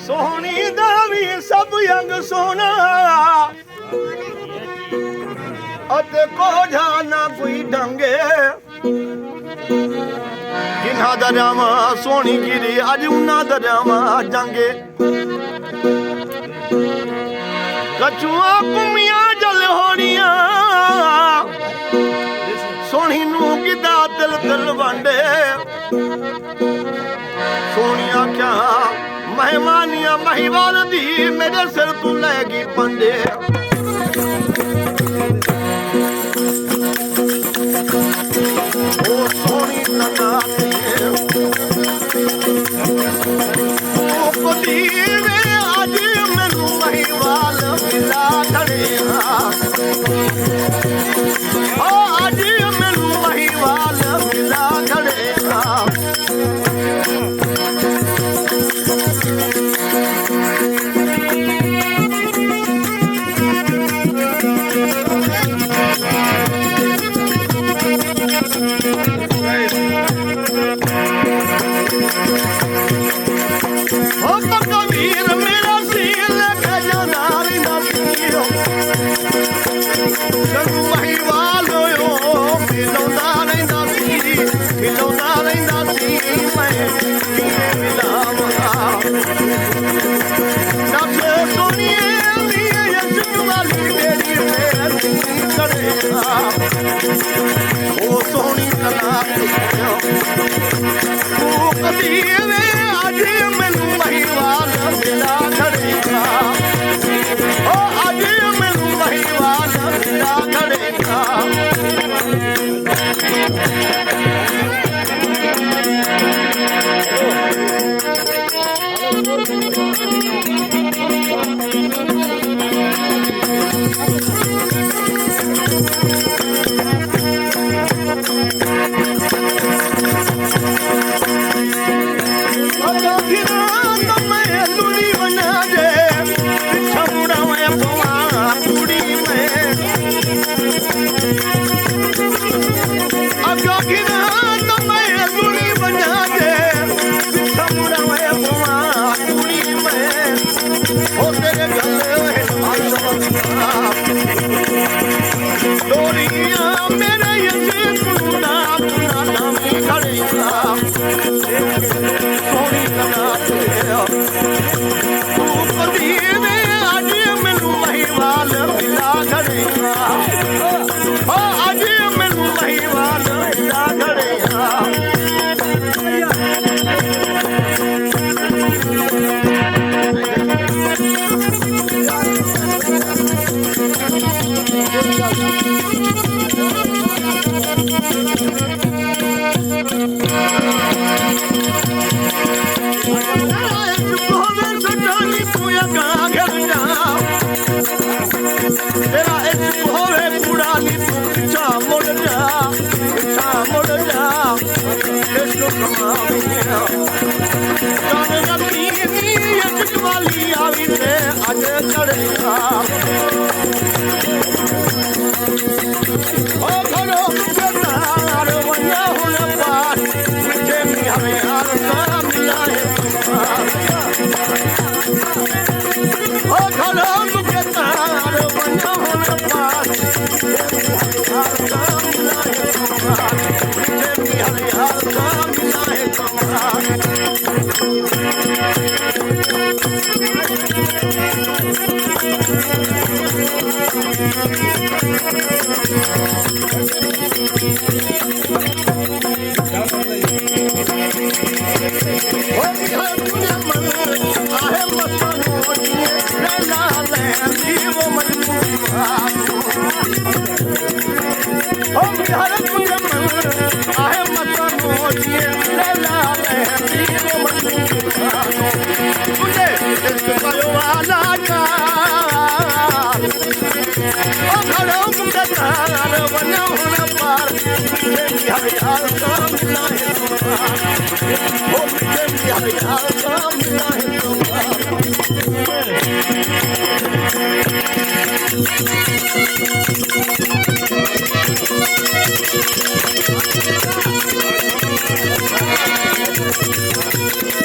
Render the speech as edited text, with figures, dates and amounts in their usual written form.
सोहनी दा भी सब अंग सोना अते कोझा ना कोई ढंगे किन्हा दरियावा सोनी गिरी अज उन्हा दरियावा जंगे कछुआ कुमिया जल होनिया सोनी नू गिदा दिल दिल वांडे सोनिया क्या मेहमानिया महिवाल दी मेरे सिर तू लैगी पंडे ओ सोनी लगा वे आज मैनू महिवाल मिला खड़े ओ आज मैनू महिवाल मिला खड़े ओ सोनी कला आज मैनू महिवाल मिला खड़ेगा ओ आज मैनू महिवाल मिला खड़ेगा Thank you.